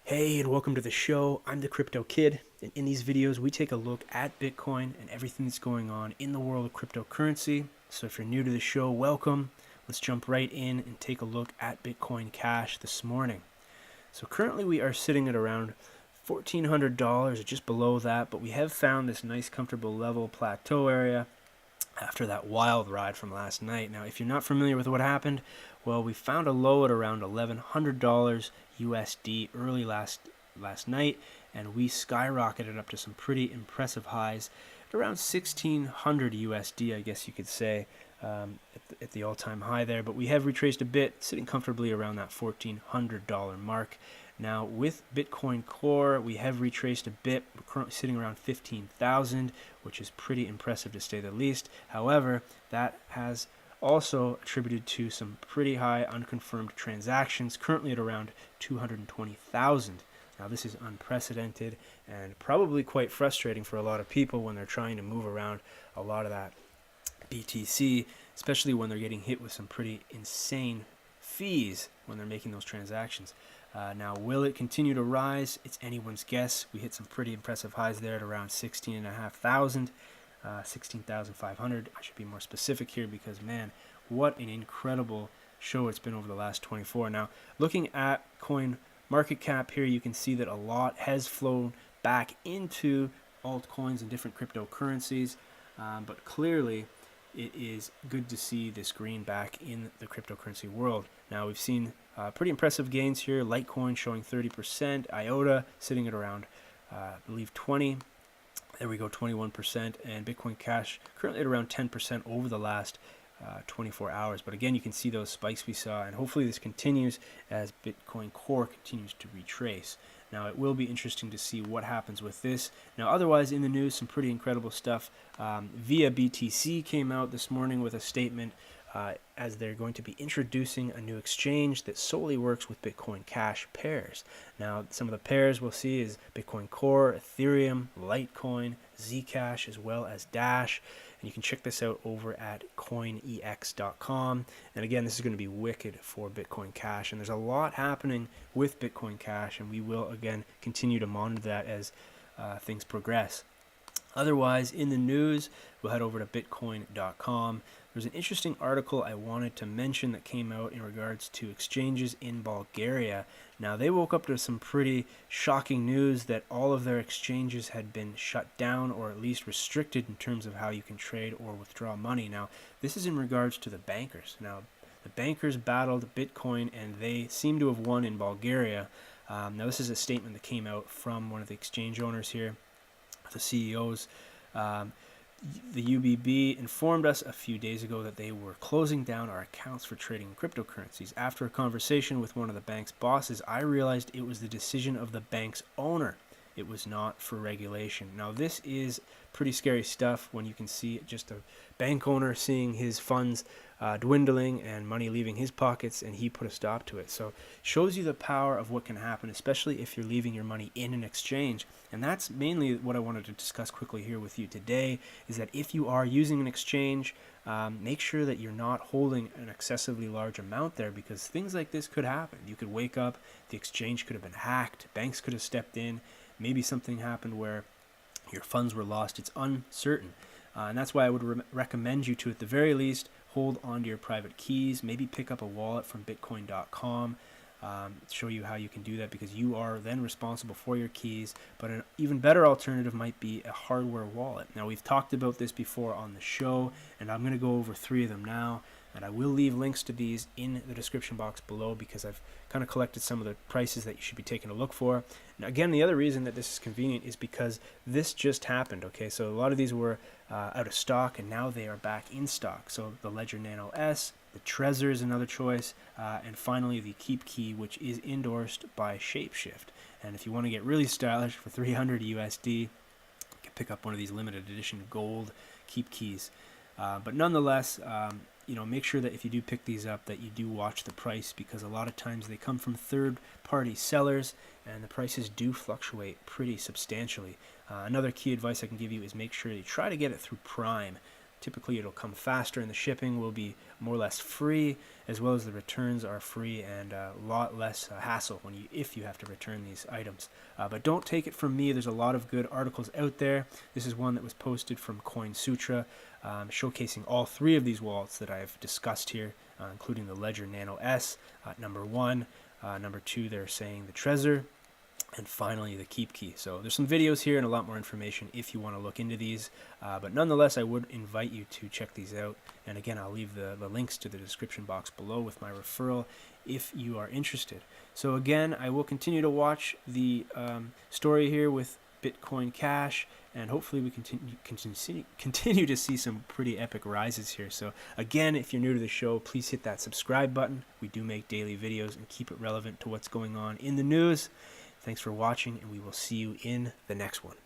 Hey, and welcome to the show. I'm the Crypto Kid, and in these videos, we take a look at Bitcoin and everything that's going on in the world of cryptocurrency. So if you're new to the show, welcome. Let's jump right in and take a look at Bitcoin Cash this morning. So currently we are sitting at around $1,400 or just below that, but we have found this nice comfortable level plateau area after that wild ride from last night. Now, if you're not familiar with what happened, well, we found a low at around $1,100 USD early last night, and we skyrocketed up to some pretty impressive highs at around 1,600 USD, I guess you could say, at the all-time high there. But we have retraced a bit, sitting comfortably around that $1,400 mark. Now, with Bitcoin Core, we have retraced a bit. We're currently sitting around 15,000, which is pretty impressive to say the least. However, that has also attributed to some pretty high unconfirmed transactions, currently at around 220,000. Now, this is unprecedented and probably quite frustrating for a lot of people when they're trying to move around a lot of that BTC, especially when they're getting hit with some pretty insane fees when they're making those transactions. Now, will it continue to rise? It's anyone's guess. We hit some pretty impressive highs there at around 16,500, 16,500. I should be more specific here because, man, what an incredible show it's been over the last 24. Now, looking at coin market cap here, you can see that a lot has flown back into altcoins and different cryptocurrencies, but clearly it is good to see this green back in the cryptocurrency world. Now, we've seen pretty impressive gains here. Litecoin showing 30%, IOTA sitting at around, I believe, 20. There we go, 21%, and Bitcoin Cash currently at around 10% over the last 24 hours. But again, you can see those spikes we saw, and hopefully this continues as Bitcoin Core continues to retrace. Now, it will be interesting to see what happens with this. Now, otherwise, in the news, some pretty incredible stuff. ViaBTC came out this morning with a statement as they're going to be introducing a new exchange that solely works with Bitcoin Cash pairs. Now, some of the pairs we'll see is Bitcoin Core, Ethereum, Litecoin, Zcash, as well as Dash. And you can check this out over at CoinEX.com. And again, this is going to be wicked for Bitcoin Cash. And there's a lot happening with Bitcoin Cash, and we will, again, continue to monitor that as things progress. Otherwise, in the news, we'll head over to Bitcoin.com. There's an interesting article I wanted to mention that came out in regards to exchanges in Bulgaria. Now, they woke up to some pretty shocking news that all of their exchanges had been shut down or at least restricted in terms of how you can trade or withdraw money. Now, this is in regards to the bankers. Now, the bankers battled Bitcoin and they seem to have won in Bulgaria. Now, this is a statement that came out from one of the exchange owners here, the CEOs. The UBB informed us a few days ago that they were closing down our accounts for trading in cryptocurrencies. After a conversation with one of the bank's bosses, I realized it was the decision of the bank's owner. It was not for regulation. Now, this is pretty scary stuff when you can see just a bank owner seeing his funds dwindling and money leaving his pockets, and he put a stop to it. So it shows you the power of what can happen, especially if you're leaving your money in an exchange. And that's mainly what I wanted to discuss quickly here with you today, is that if you are using an exchange, make sure that you're not holding an excessively large amount there, because things like this could happen. You could wake up, the exchange could have been hacked, banks could have stepped in, maybe something happened where your funds were lost. It's uncertain. And that's why I would recommend you to, at the very least, hold on to your private keys. Maybe pick up a wallet from Bitcoin.com. Show you how you can do that, because you are then responsible for your keys. But an even better alternative might be a hardware wallet. Now, we've talked about this before on the show, and I'm going to go over 3 of them now. And I will leave links to these in the description box below, because I've kind of collected some of the prices that you should be taking a look for. Now, again, the other reason that this is convenient is because this just happened, okay? So a lot of these were out of stock, and now they are back in stock. So the Ledger Nano S, the Trezor is another choice, and finally the Keep Key, which is endorsed by Shapeshift. And if you want to get really stylish for 300 USD, you can pick up one of these limited edition gold Keep Keys. But nonetheless, make sure that if you do pick these up, that you do watch the price, because a lot of times they come from third-party sellers, and the prices do fluctuate pretty substantially. Another key advice I can give you is make sure you try to get it through Prime. Typically it'll come faster and the shipping will be more or less free, as well as the returns are free and a lot less hassle if you have to return these items. But don't take it from me, there's a lot of good articles out there. This is one that was posted from CoinSutra, showcasing all three of these wallets that I've discussed here, including the Ledger Nano S, number 1, number 2 they're saying the Trezor, and finally the Keep Key. So there's some videos here and a lot more information if you want to look into these, but nonetheless I would invite you to check these out, and again I'll leave the links to the description box below with my referral if you are interested. So again, I will continue to watch the story here with Bitcoin Cash, and hopefully we continue to see some pretty epic rises here. So again, if you're new to the show, please hit that subscribe button. We do make daily videos and keep it relevant to what's going on in the news. Thanks for watching, and we will see you in the next one.